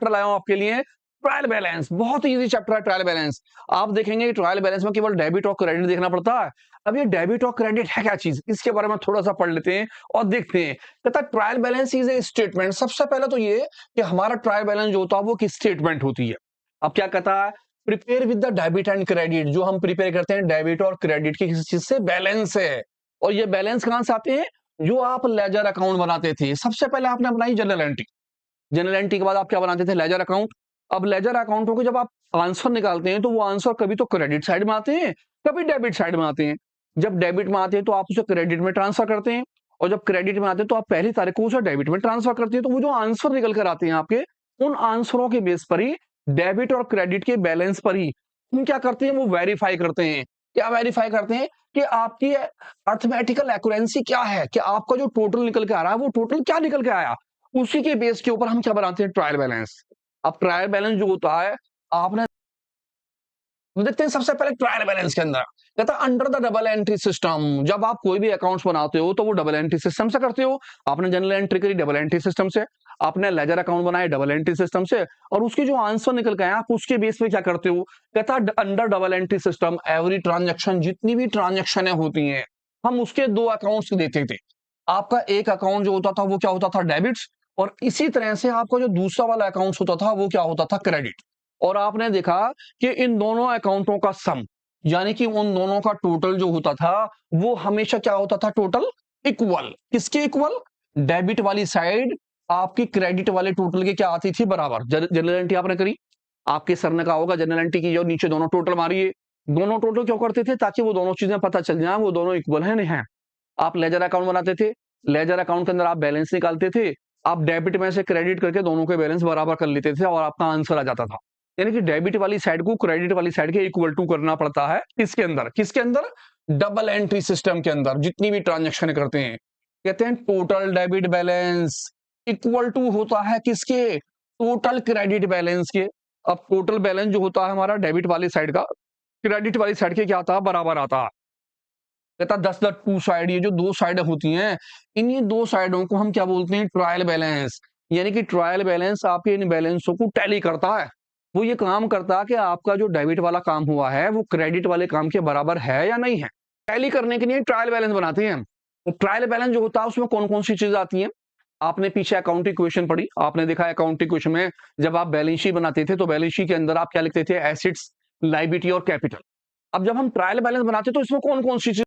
Chapter लाया हूं आपके लिए, ट्रायल बैलेंस। बहुत इजी चैप्टर है ट्रायल बैलेंस। आप देखेंगे ट्रायल बैलेंस में केवल डेबिट और क्रेडिट देखना पड़ता है। अब ये डेबिट और क्रेडिट है क्या चीज, इसके बारे में थोड़ा सा पढ़ लेते हैं और देखते हैं। कहता trial balance is a statement. सबसे पहले तो ये कि हमारा ट्रायल बैलेंस जो होता है वो की स्टेटमेंट होती है। अब क्या कहता है, prepare with the debit and credit. जो हम प्रिपेयर करते हैं डेबिट और क्रेडिट की किसी चीज से बैलेंस है। और ये बैलेंस कहां से आते हैं, जो आप लेजर अकाउंट बनाते थे। सबसे पहले आपने बनाई जर्नल एंट्री, जर्नल एंट्री के बाद आप क्या बनाते थे, लेजर अकाउंट। अब लेजर अकाउंटों के जब आप आंसर निकालते हैं तो वो आंसर कभी तो क्रेडिट साइड में आते हैं, कभी डेबिट साइड में आते हैं। जब डेबिट में आते हैं तो आप उसे क्रेडिट में ट्रांसफर करते हैं, और जब क्रेडिट में आते हैं तो आप पहली तारीख को उसे डेबिट में ट्रांसफर करते हैं। तो वो जो आंसर निकल कर आते हैं आपके, उन आंसरों के बेस पर ही, डेबिट और क्रेडिट के बैलेंस पर ही हम क्या करते हैं, वो वेरीफाई करते हैं। क्या वेरीफाई करते हैं कि आपकी अर्थमेटिकल एक्यूरेंसी क्या है, कि आपका जो टोटल निकल के आ रहा है वो टोटल क्या निकल के आया। उसी के बेस के ऊपर हम क्या बनाते हैं, ट्रायल बैलेंस। अब ट्रायल बैलेंस जो होता है, आपने देखते हैं सबसे पहले ट्रायल बैलेंस के अंदर कहता है under the double entry system. जब आप कोई भी अकाउंट्स बनाते हो तो वो डबल एंट्री सिस्टम से करते हो। आपने जनरल एंट्री करी डबल एंट्री सिस्टम से, आपने लेजर अकाउंट बनाया डबल एंट्री सिस्टम से, और उसके जो आंसर निकल गए आप उसके बेस पे क्या करते हो। कहता है under double entry system every transaction, जितनी भी ट्रांजेक्शन होती है हम उसके दो अकाउंट्स देते थे। आपका एक अकाउंट जो होता था वो क्या होता था, डेबिट्स, और इसी तरह से आपका जो दूसरा वाला अकाउंट होता था वो क्या होता था, क्रेडिट। और आपने देखा कि इन दोनों अकाउंटों का सम, यानी कि उन दोनों का टोटल जो होता था वो हमेशा क्या होता था, टोटल इक्वल। किसके इक्वल, डेबिट वाली साइड आपकी क्रेडिट वाले टोटल के क्या आती थी, बराबर। जनरल एंट्री आपने करी, आपके सर ने कहा होगा जनरल एंट्री की, जो नीचे दोनों टोटल मारिए। दोनों टोटल क्यों करते थे, ताकि वो दोनों चीजें पता चल जाए वो दोनों इक्वल है नहीं है। आप लेजर अकाउंट बनाते थे, लेजर अकाउंट के अंदर आप बैलेंस निकालते थे, आप डेबिट में से क्रेडिट करके दोनों के बैलेंस बराबर कर लेते थे और आपका आंसर आ जाता था। यानी कि डेबिट वाली साइड को क्रेडिट वाली साइड के इक्वल टू करना पड़ता है। किसके अंदर, किसके अंदर, डबल एंट्री सिस्टम के अंदर। जितनी भी ट्रांजेक्शन करते हैं कहते हैं total debit balance equal to होता है किसके, टोटल क्रेडिट बैलेंस के। अब टोटल बैलेंस जो होता है हमारा डेबिट वाली साइड का, क्रेडिट वाली साइड के क्या आता है, बराबर आता है। कहता 10 टू साइड, ये जो दो साइड होती हैं, इन्हीं दो साइडों को हम क्या बोलते हैं, ट्रायल बैलेंस। यानी कि ट्रायल बैलेंस आपके इन बैलेंसों को टैली करता है। वो ये काम करता है कि आपका जो डेबिट वाला काम हुआ है वो क्रेडिट वाले काम के बराबर है या नहीं है। टैली करने के लिए ट्रायल बैलेंस बनाते हैं हम। तो ट्रायल बैलेंस जो होता है उसमें कौन कौन सी चीज आती है। आपने पीछे अकाउंट इक्वेशन पढ़ी, आपने देखा अकाउंट इक्वेशन में जब आप बैलेंस शीट बनाते थे तो बैलेंस शीट के अंदर आप क्या लिखते थे, एसेट्स, लायबिलिटी और कैपिटल। अब जब हम ट्रायल बैलेंस बनाते तो इसमें कौन कौन सी चीज